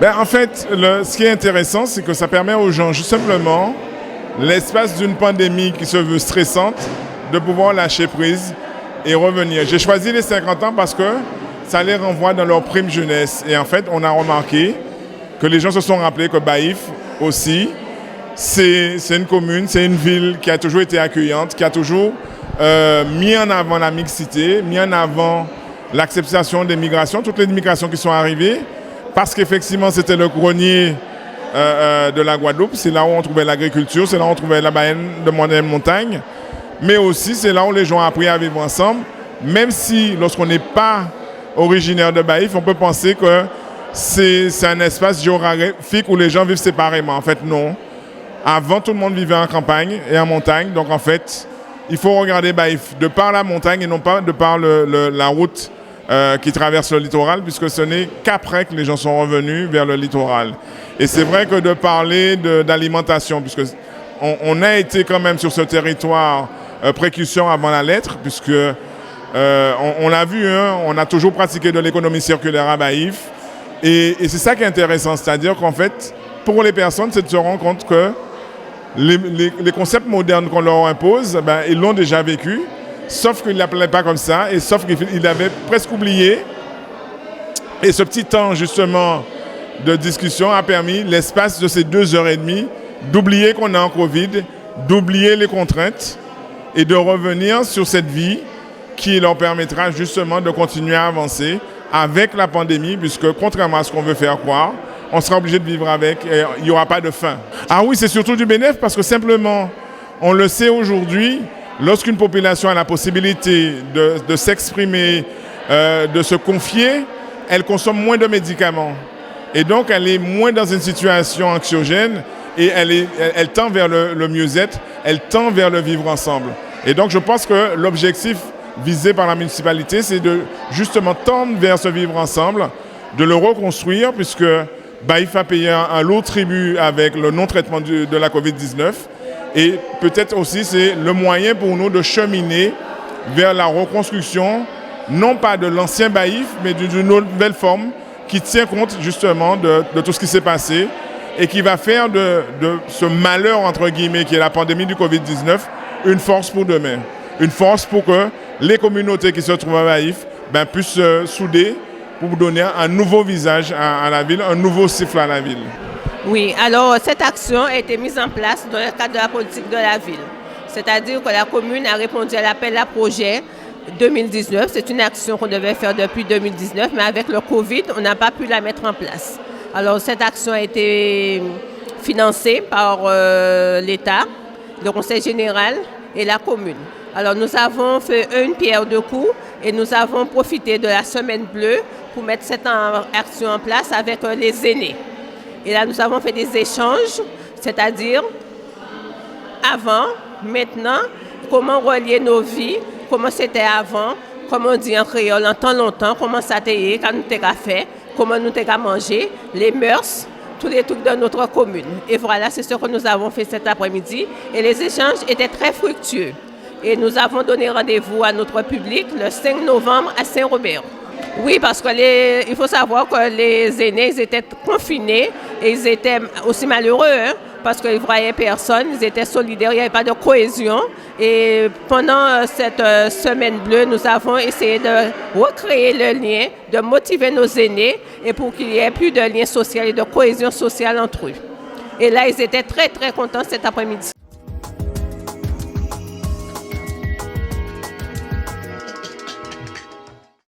En fait, ce qui est intéressant, c'est que ça permet aux gens, juste simplement, l'espace d'une pandémie qui se veut stressante, de pouvoir lâcher prise et revenir. J'ai choisi les 50 ans parce que ça les renvoie dans leur prime jeunesse. Et en fait, on a remarqué que les gens se sont rappelés que Baïf aussi, c'est une commune, c'est une ville qui a toujours été accueillante, qui a toujours mis en avant la mixité, mis en avant l'acceptation des migrations, toutes les migrations qui sont arrivées, parce qu'effectivement c'était le grenier de la Guadeloupe, c'est là où on trouvait l'agriculture, c'est là où on trouvait la baleine de montagne, mais aussi c'est là où les gens ont appris à vivre ensemble, même si lorsqu'on n'est pas originaire de Baïf, on peut penser que c'est un espace géographique où les gens vivent séparément. En fait, non. Avant, tout le monde vivait en campagne et en montagne, donc en fait, il faut regarder Baïf de par la montagne et non pas de par la route qui traverse le littoral, puisque ce n'est qu'après que les gens sont revenus vers le littoral. Et c'est vrai que de parler d'alimentation, puisque on a été quand même sur ce territoire précurseur avant la lettre, puisque on l'a vu, hein, on a toujours pratiqué de l'économie circulaire à Baïf. Et c'est ça qui est intéressant, c'est-à-dire qu'en fait, pour les personnes, c'est de se rendre compte que les concepts modernes qu'on leur impose, ils l'ont déjà vécu, sauf qu'ils ne l'appelaient pas comme ça, et sauf qu'ils l'avaient presque oublié. Et ce petit temps, justement, de discussion a permis, l'espace de ces 2h30, d'oublier qu'on est en Covid, d'oublier les contraintes et de revenir sur cette vie qui leur permettra justement de continuer à avancer avec la pandémie, puisque contrairement à ce qu'on veut faire croire, on sera obligé de vivre avec et il n'y aura pas de fin. Ah oui, c'est surtout du bénéfice parce que simplement, on le sait aujourd'hui, lorsqu'une population a la possibilité de s'exprimer, de se confier, elle consomme moins de médicaments. Et donc, elle est moins dans une situation anxiogène et elle tend vers le mieux-être, elle tend vers le vivre ensemble. Et donc, je pense que l'objectif visé par la municipalité, c'est de justement tendre vers ce vivre ensemble, de le reconstruire, puisque Baïf a payé un lourd tribut avec le non-traitement de la COVID-19. Et peut-être aussi c'est le moyen pour nous de cheminer vers la reconstruction, non pas de l'ancien Baïf, mais d'une nouvelle forme qui tient compte justement de tout ce qui s'est passé et qui va faire de ce malheur, entre guillemets, qui est la pandémie du COVID-19, une force pour demain. Une force pour que les communautés qui se trouvent à Baïf puissent se souder pour donner un nouveau visage à la ville, un nouveau souffle à la ville. Oui, alors cette action a été mise en place dans le cadre de la politique de la ville. C'est-à-dire que la commune a répondu à l'appel à projet 2019. C'est une action qu'on devait faire depuis 2019, mais avec le Covid, on n'a pas pu la mettre en place. Alors cette action a été financée par l'État, le Conseil général et la commune. Alors nous avons fait une pierre deux coups et nous avons profité de la semaine bleue pour mettre cette action en place avec les aînés. Et là nous avons fait des échanges, c'est-à-dire avant, maintenant, comment relier nos vies, comment c'était avant, comme on dit en créole, en temps longtemps, comment ça t'est, quand nous t'avons fait, comment nous t'avons mangé, les mœurs, tous les trucs de notre commune. Et voilà, c'est ce que nous avons fait cet après-midi. Et les échanges étaient très fructueux. Et nous avons donné rendez-vous à notre public le 5 novembre à Saint-Robert. Oui, parce que il faut savoir que les aînés, ils étaient confinés et ils étaient aussi malheureux, hein, parce qu'ils ne voyaient personne, ils étaient solidaires, il n'y avait pas de cohésion. Et pendant cette semaine bleue, nous avons essayé de recréer le lien, de motiver nos aînés et pour qu'il y ait plus de lien social et de cohésion sociale entre eux. Et là, ils étaient très, très contents cet après-midi.